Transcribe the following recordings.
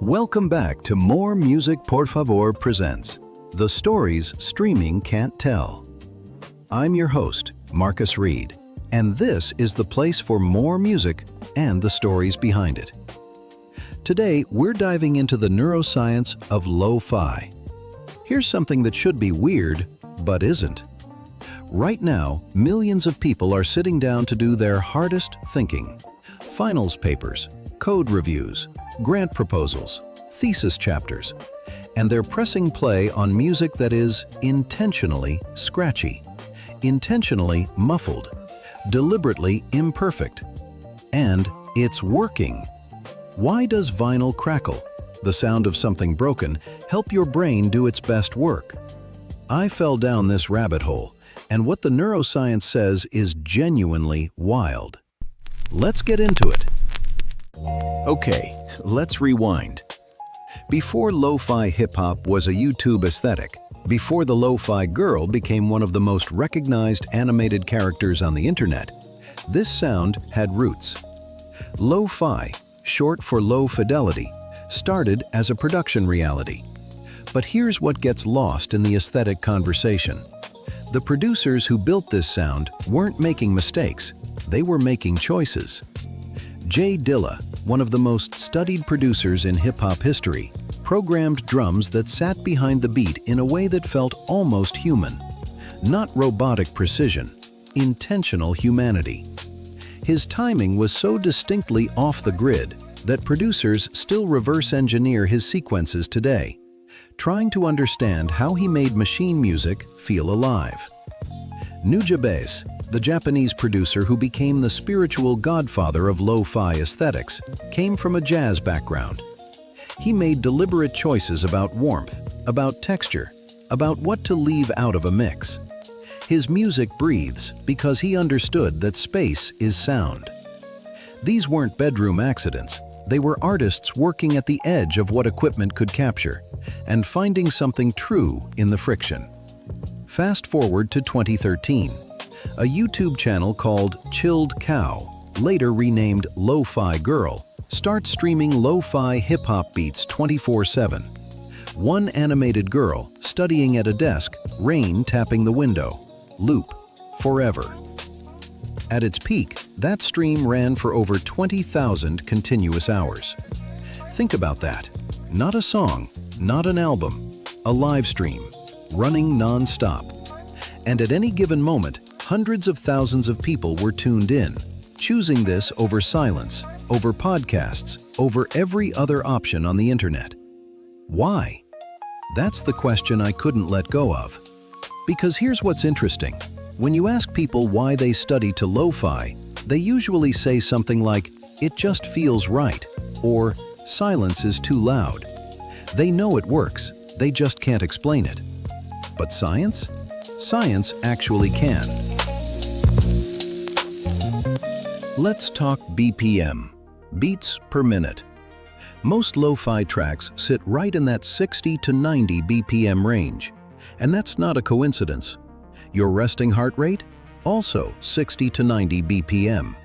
Welcome back to More Music Por Favor presents The Stories Streaming Can't Tell. I'm your host, Marcus Reed, and this is the place for more music and the stories behind it. Today, we're diving into the neuroscience of lo-fi. Here's something that should be weird, but isn't. Right now, millions of people are sitting down to do their hardest thinking. Finals papers, code reviews, grant proposals, thesis chapters, and they're pressing play on music that is intentionally scratchy, intentionally muffled, deliberately imperfect. And it's working. Why does vinyl crackle, the sound of something broken, help your brain do its best work? I fell down this rabbit hole, and what the neuroscience says is genuinely wild. Let's get into it. Okay, let's rewind. Before lo-fi hip-hop was a YouTube aesthetic, before the lo-fi girl became one of the most recognized animated characters on the internet, this sound had roots. Lo-fi, short for low fidelity, started as a production reality. But here's what gets lost in the aesthetic conversation. The producers who built this sound weren't making mistakes, they were making choices. J Dilla, one of the most studied producers in hip-hop history, programmed drums that sat behind the beat in a way that felt almost human. Not robotic precision, intentional humanity. His timing was so distinctly off the grid that producers still reverse engineer his sequences today, trying to understand how he made machine music feel alive. Nujabes, the Japanese producer who became the spiritual godfather of lo-fi aesthetics, came from a jazz background. He made deliberate choices about warmth, about texture, about what to leave out of a mix. His music breathes because he understood that space is sound. These weren't bedroom accidents. They were artists working at the edge of what equipment could capture and finding something true in the friction. Fast forward to 2013. A YouTube channel called Chilled Cow, later renamed Lo-Fi Girl, starts streaming lo-fi hip-hop beats 24/7. One animated girl studying at a desk, rain tapping the window, loop, forever. At its peak, that stream ran for over 20,000 continuous hours. Think about that. Not a song, not an album, a live stream, running non-stop. And at any given moment, hundreds of thousands of people were tuned in, choosing this over silence, over podcasts, over every other option on the internet. Why? That's the question I couldn't let go of. Because here's what's interesting. When you ask people why they study to lo-fi, they usually say something like, "It just feels right," or "Silence is too loud." They know it works, they just can't explain it. But science? Science actually can. Let's talk BPM, beats per minute. Most lo-fi tracks sit right in that 60 to 90 BPM range. And that's not a coincidence. Your resting heart rate? Also 60 to 90 BPM.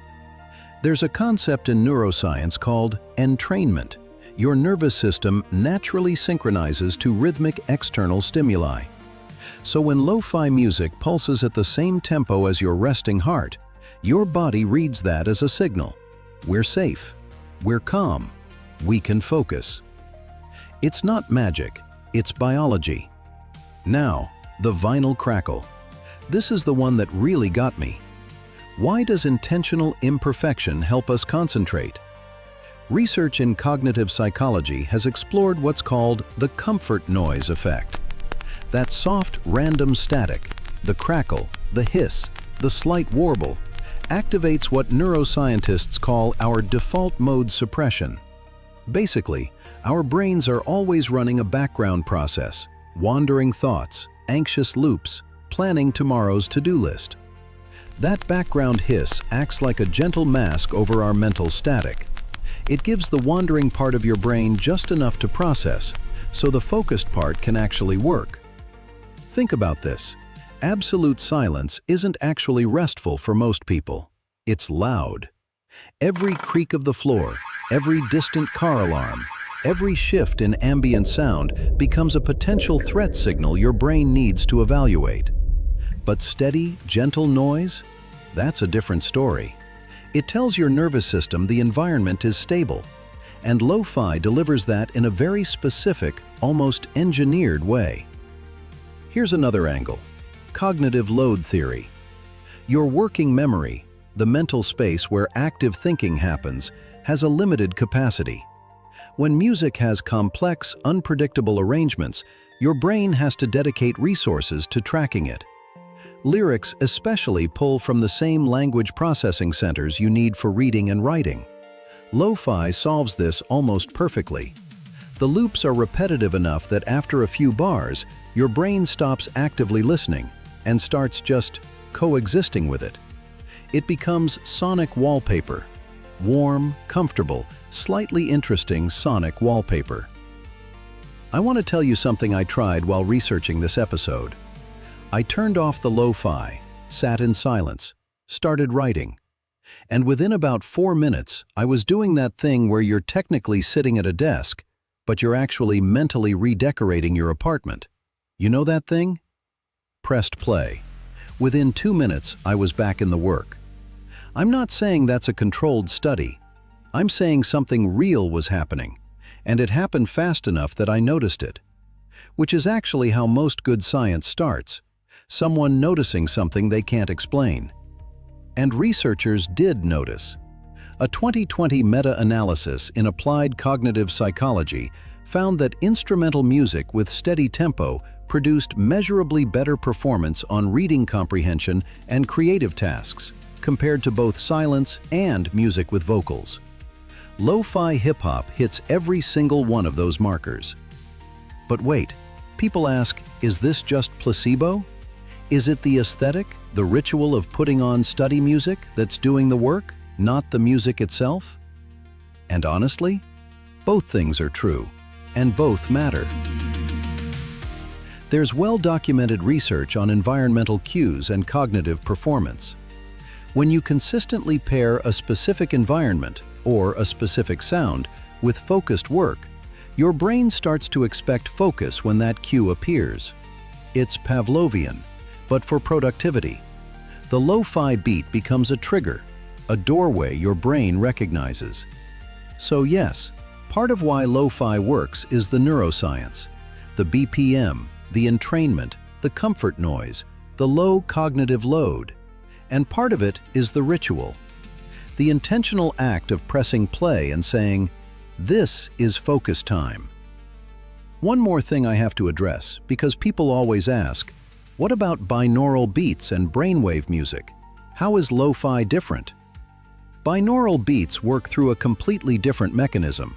There's a concept in neuroscience called entrainment. Your nervous system naturally synchronizes to rhythmic external stimuli. So when lo-fi music pulses at the same tempo as your resting heart, your body reads that as a signal. We're safe. We're calm. We can focus. It's not magic. It's biology. Now, the vinyl crackle. This is the one that really got me. Why does intentional imperfection help us concentrate? Research in cognitive psychology has explored what's called the comfort noise effect. That soft, random static, the crackle, the hiss, the slight warble, activates what neuroscientists call our default mode suppression. Basically, our brains are always running a background process, wandering thoughts, anxious loops, planning tomorrow's to-do list. That background hiss acts like a gentle mask over our mental static. It gives the wandering part of your brain just enough to process, so the focused part can actually work. Think about this. Absolute silence isn't actually restful for most people. It's loud. Every creak of the floor, every distant car alarm, Every shift in ambient sound becomes a potential threat signal your brain needs to evaluate. But steady, gentle noise? That's a different story. It tells your nervous system the environment is stable, and lo-fi delivers that in a very specific, almost engineered way. Here's another angle: cognitive load theory. Your working memory, the mental space where active thinking happens, has a limited capacity. When music has complex, unpredictable arrangements, your brain has to dedicate resources to tracking it. Lyrics especially pull from the same language processing centers you need for reading and writing. Lo-fi solves this almost perfectly. The loops are repetitive enough that after a few bars, your brain stops actively listening and starts just coexisting with it. It becomes sonic wallpaper. Warm, comfortable, slightly interesting sonic wallpaper. I want to tell you something I tried while researching this episode. I turned off the lo-fi, sat in silence, started writing. And within about 4 minutes, I was doing that thing where you're technically sitting at a desk, but you're actually mentally redecorating your apartment. You know that thing? Pressed play. Within 2 minutes, I was back in the work. I'm not saying that's a controlled study. I'm saying something real was happening, and it happened fast enough that I noticed it. Which is actually how most good science starts: someone noticing something they can't explain. And researchers did notice. A 2020 meta-analysis in applied cognitive psychology found that instrumental music with steady tempo produced measurably better performance on reading comprehension and creative tasks, compared to both silence and music with vocals. Lo-fi hip-hop hits every single one of those markers. But wait, people ask, is this just placebo? Is it the aesthetic, the ritual of putting on study music that's doing the work, not the music itself? And honestly, both things are true, and both matter. There's well-documented research on environmental cues and cognitive performance. When you consistently pair a specific environment or a specific sound with focused work, your brain starts to expect focus when that cue appears. It's Pavlovian, but for productivity. The lo-fi beat becomes a trigger, a doorway your brain recognizes. So yes, part of why lo-fi works is the neuroscience, the BPM, the entrainment, the comfort noise, the low cognitive load. And part of it is the ritual, the intentional act of pressing play and saying, "This is focus time." One more thing I have to address, because people always ask, what about binaural beats and brainwave music? How is lo-fi different? Binaural beats work through a completely different mechanism.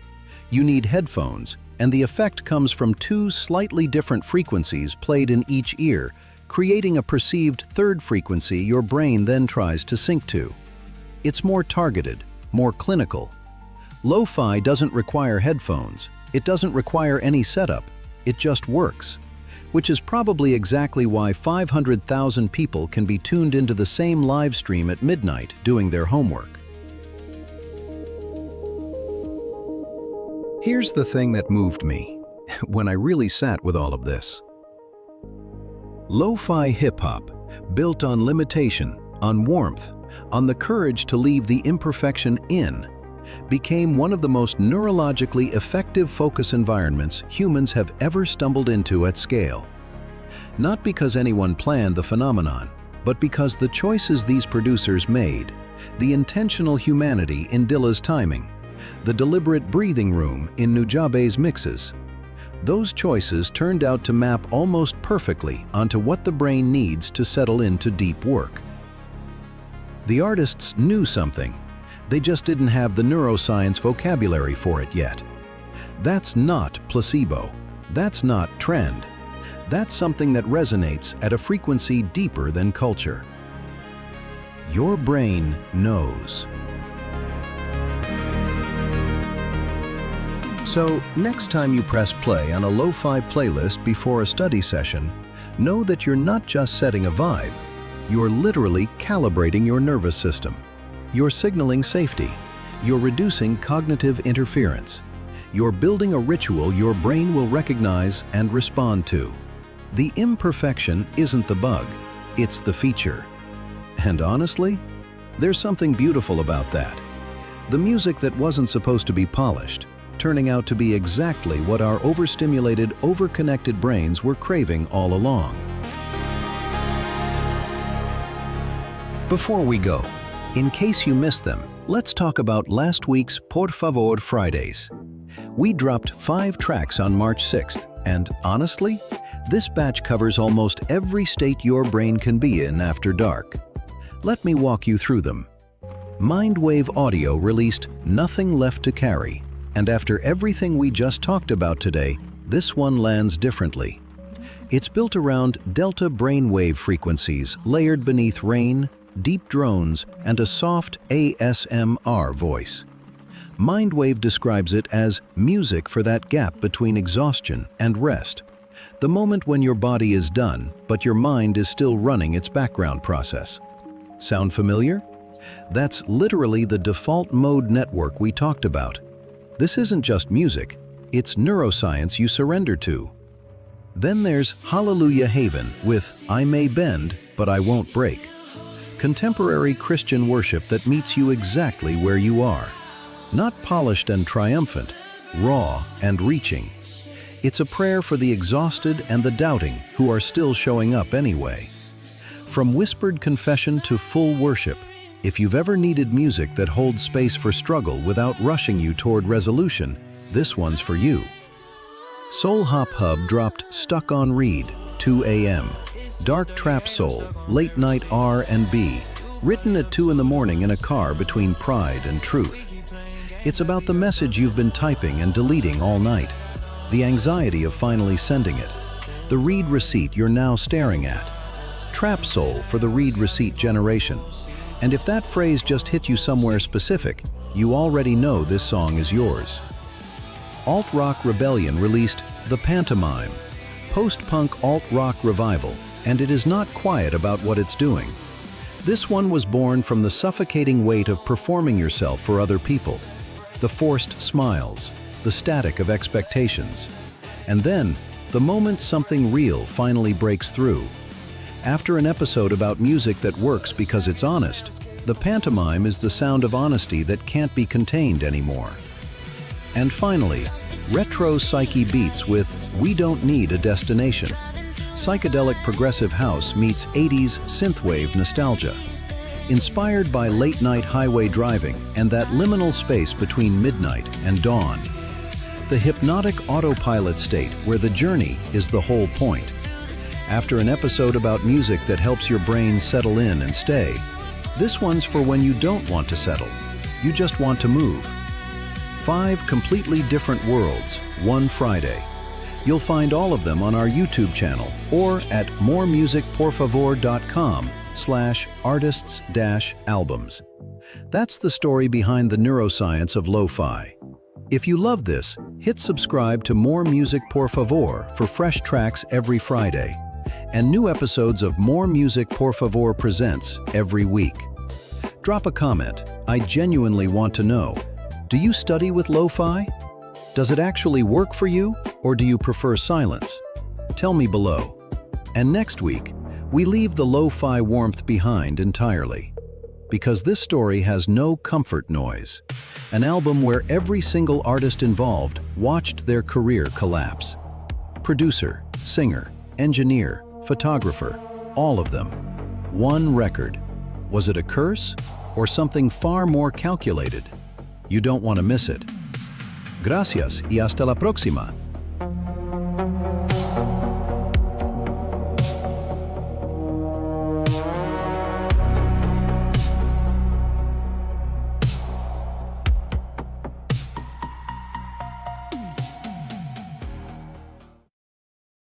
You need headphones, and the effect comes from 2 slightly different frequencies played in each ear, creating a perceived third frequency your brain then tries to sync to. It's more targeted, more clinical. Lo-fi doesn't require headphones. It doesn't require any setup. It just works. Which is probably exactly why 500,000 people can be tuned into the same live stream at midnight doing their homework. Here's the thing that moved me when I really sat with all of this. Lo-fi hip-hop, built on limitation, on warmth, on the courage to leave the imperfection in, became one of the most neurologically effective focus environments humans have ever stumbled into at scale. Not because anyone planned the phenomenon, but because the choices these producers made, the intentional humanity in Dilla's timing, the deliberate breathing room in Nujabes' mixes, those choices turned out to map almost perfectly onto what the brain needs to settle into deep work. The artists knew something. They just didn't have the neuroscience vocabulary for it yet. That's not placebo. That's not trend. That's something that resonates at a frequency deeper than culture. Your brain knows. So, next time you press play on a lo-fi playlist before a study session, know that you're not just setting a vibe. You're literally calibrating your nervous system. You're signaling safety. You're reducing cognitive interference. you're building a ritual your brain will recognize and respond to. The imperfection isn't the bug, it's the feature. And honestly, there's something beautiful about that. The music that wasn't supposed to be polished, turning out to be exactly what our overstimulated, overconnected brains were craving all along. Before we go, in case you missed them, let's talk about last week's Por Favor Fridays. We dropped 5 tracks on March 6th, and honestly, this batch covers almost every state your brain can be in after dark. Let me walk you through them. Mindwave Audio released Nothing Left to Carry, and after everything we just talked about today, this one lands differently. It's built around delta brainwave frequencies layered beneath rain, deep drones, and a soft ASMR voice. Mindwave describes it as music for that gap between exhaustion and rest. The moment when your body is done, but your mind is still running its background process. Sound familiar? That's literally the default mode network we talked about. This isn't just music, it's neuroscience you surrender to. Then there's Hallelujah Haven with I May Bend, But I Won't Break. Contemporary Christian worship that meets you exactly where you are. Not polished and triumphant, raw and reaching. It's a prayer for the exhausted and the doubting who are still showing up anyway. From whispered confession to full worship, if you've ever needed music that holds space for struggle without rushing you toward resolution, this one's for you. Soul Hop Hub dropped Stuck on Read, 2 a.m. Dark trap soul, late night R&B, written at 2 in the morning in a car between pride and truth. It's about the message you've been typing and deleting all night, the anxiety of finally sending it, the read receipt you're now staring at. Trap soul for the read receipt generation. And if that phrase just hit you somewhere specific, you already know this song is yours. Alt-Rock Rebellion released The Pantomime, post-punk alt-rock revival, and it is not quiet about what it's doing. This one was born from the suffocating weight of performing yourself for other people, the forced smiles, the static of expectations. And then, the moment something real finally breaks through. After an episode about music that works because it's honest, the pantomime is the sound of honesty that can't be contained anymore. And finally, retro psyche beats with We Don't Need a Destination. Psychedelic progressive house meets 80s synthwave nostalgia. Inspired by late-night highway driving and that liminal space between midnight and dawn. The hypnotic autopilot state where the journey is the whole point. After an episode about music that helps your brain settle in and stay, this one's for when you don't want to settle, you just want to move. 5 completely different worlds, one Friday. You'll find all of them on our YouTube channel or at moremusicporfavor.com/artists-albums. That's the story behind the neuroscience of lo-fi. If you love this, hit subscribe to More Music Por Favor for fresh tracks every Friday, and new episodes of More Music Por Favor Presents every week. Drop a comment. I genuinely want to know. Do you study with lo-fi? Does it actually work for you, or do you prefer silence? Tell me below. And next week, we leave the lo-fi warmth behind entirely. Because this story has no comfort noise. An album where every single artist involved watched their career collapse. Producer, singer, engineer, photographer, all of them. One record. Was it a curse, or something far more calculated? You don't want to miss it. Gracias y hasta la próxima.